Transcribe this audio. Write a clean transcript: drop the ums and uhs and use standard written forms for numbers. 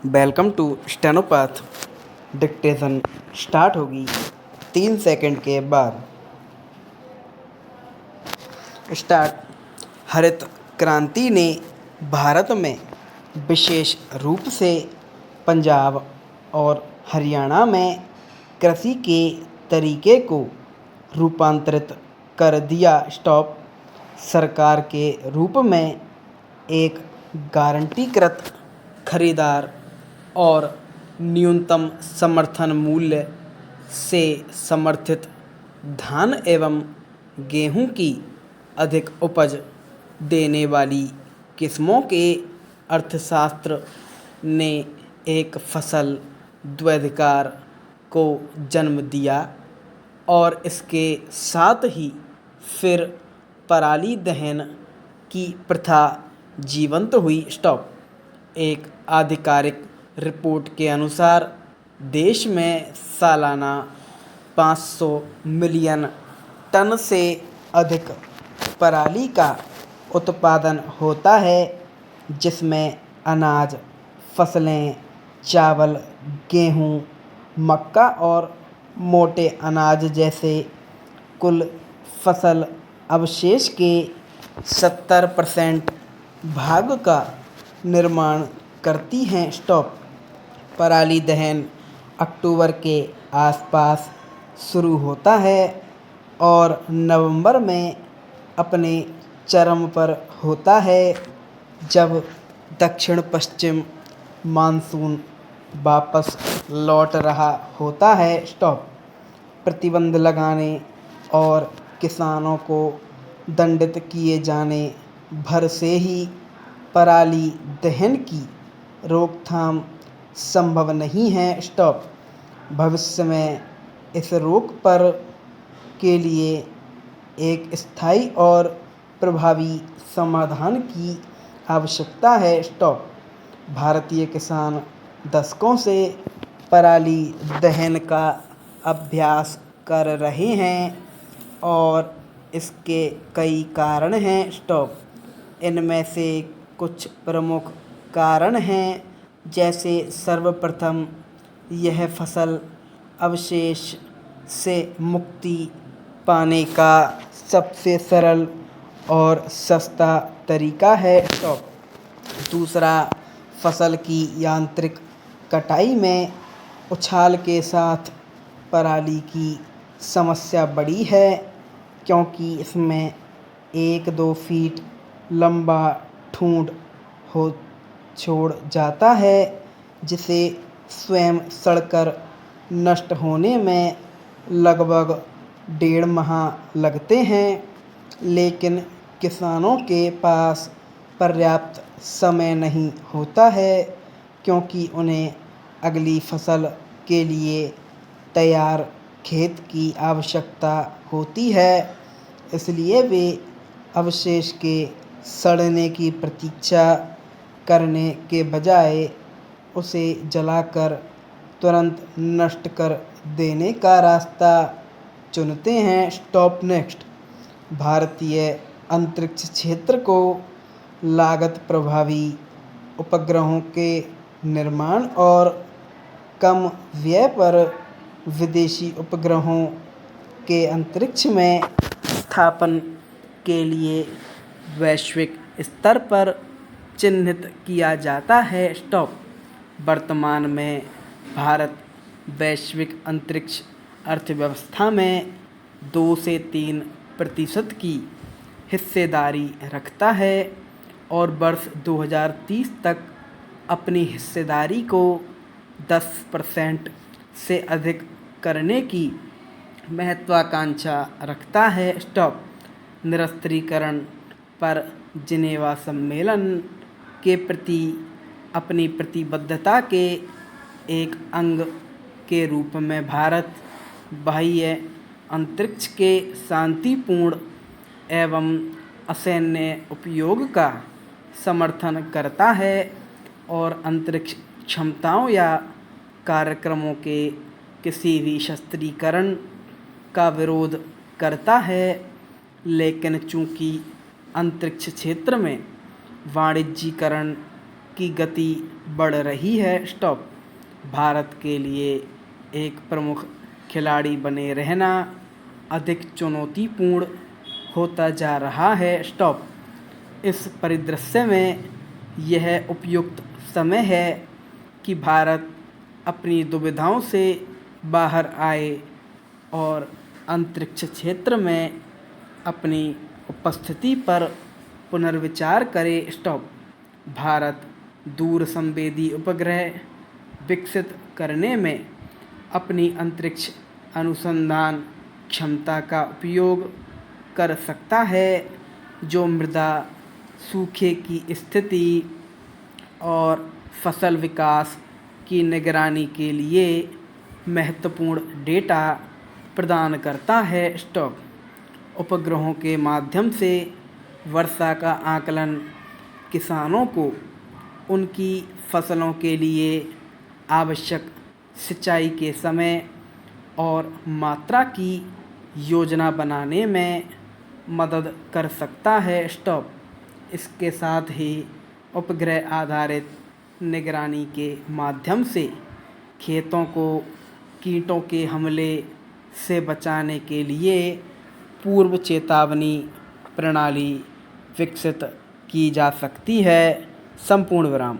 Welcome to Stenopath. Dictation start होगी 3 second के बाद। स्टार्ट। हरित क्रांति ने भारत में विशेष रूप से पंजाब और हरियाणा में कृषि के तरीके को रूपांतरित कर दिया। स्टॉप। सरकार के रूप में एक गारंटीकृत खरीदार और न्यूनतम समर्थन मूल्य से समर्थित धान एवं गेहूं की अधिक उपज देने वाली किस्मों के अर्थशास्त्र ने एक फसल द्वैधिकार को जन्म दिया और इसके साथ ही फिर पराली दहन की प्रथा जीवंत हुई। स्टॉप। एक आधिकारिक रिपोर्ट के अनुसार देश में सालाना 500 मिलियन टन से अधिक पराली का उत्पादन होता है, जिसमें अनाज फसलें, चावल, गेहूं, मक्का और मोटे अनाज जैसे कुल फसल अवशेष के 70% भाग का निर्माण करती हैं। स्टॉप। पराली दहन अक्टूबर के आसपास शुरू होता है और नवंबर में अपने चरम पर होता है, जब दक्षिण पश्चिम मानसून वापस लौट रहा होता है। स्टॉप। प्रतिबंध लगाने और किसानों को दंडित किए जाने भर से ही पराली दहन की रोकथाम संभव नहीं है। स्टॉप। भविष्य में इस रोक पर के लिए एक स्थायी और प्रभावी समाधान की आवश्यकता है। स्टॉप। भारतीय किसान दशकों से पराली दहन का अभ्यास कर रहे हैं और इसके कई कारण हैं। स्टॉप। इनमें से कुछ प्रमुख कारण हैं, जैसे सर्वप्रथम यह फसल अवशेष से मुक्ति पाने का सबसे सरल और सस्ता तरीका है। स्टॉप। दूसरा, फसल की यांत्रिक कटाई में उछाल के साथ पराली की समस्या बड़ी है, क्योंकि इसमें 1-2 फीट लंबा ठूंठ हो छोड़ जाता है, जिसे स्वयं सड़कर नष्ट होने में लगभग 1.5 माह लगते हैं। लेकिन किसानों के पास पर्याप्त समय नहीं होता है, क्योंकि उन्हें अगली फसल के लिए तैयार खेत की आवश्यकता होती है। इसलिए वे अवशेष के सड़ने की प्रतीक्षा करने के बजाय उसे जलाकर तुरंत नष्ट कर देने का रास्ता चुनते हैं। स्टॉप। नेक्स्ट। भारतीय अंतरिक्ष क्षेत्र को लागत प्रभावी उपग्रहों के निर्माण और कम व्यय पर विदेशी उपग्रहों के अंतरिक्ष में स्थापन के लिए वैश्विक स्तर पर चिन्हित किया जाता है। स्टॉप। वर्तमान में भारत वैश्विक अंतरिक्ष अर्थव्यवस्था में 2 से 3% की हिस्सेदारी रखता है और वर्ष 2030 तक अपनी हिस्सेदारी को 10% से अधिक करने की महत्वाकांक्षा रखता है। स्टॉप। निरस्त्रीकरण पर जिनेवा सम्मेलन के प्रति अपनी प्रतिबद्धता के एक अंग के रूप में भारत बाह्य अंतरिक्ष के शांतिपूर्ण एवं असैन्य उपयोग का समर्थन करता है और अंतरिक्ष क्षमताओं या कार्यक्रमों के किसी भी शस्त्रीकरण का विरोध करता है। लेकिन चूंकि अंतरिक्ष क्षेत्र में वाणिज्यीकरण की गति बढ़ रही है। स्टॉप। भारत के लिए एक प्रमुख खिलाड़ी बने रहना अधिक चुनौतीपूर्ण होता जा रहा है। स्टॉप। इस परिदृश्य में यह उपयुक्त समय है कि भारत अपनी दुविधाओं से बाहर आए और अंतरिक्ष क्षेत्र में अपनी उपस्थिति पर पुनर्विचार करे। स्टॉप। भारत दूर संवेदी उपग्रह विकसित करने में अपनी अंतरिक्ष अनुसंधान क्षमता का उपयोग कर सकता है, जो मृदा सूखे की स्थिति और फसल विकास की निगरानी के लिए महत्वपूर्ण डेटा प्रदान करता है। स्टॉप। उपग्रहों के माध्यम से वर्षा का आकलन किसानों को उनकी फसलों के लिए आवश्यक सिंचाई के समय और मात्रा की योजना बनाने में मदद कर सकता है। स्टॉप। इसके साथ ही उपग्रह आधारित निगरानी के माध्यम से खेतों को कीटों के हमले से बचाने के लिए पूर्व चेतावनी प्रणाली विकसित की जा सकती है। संपूर्ण विराम।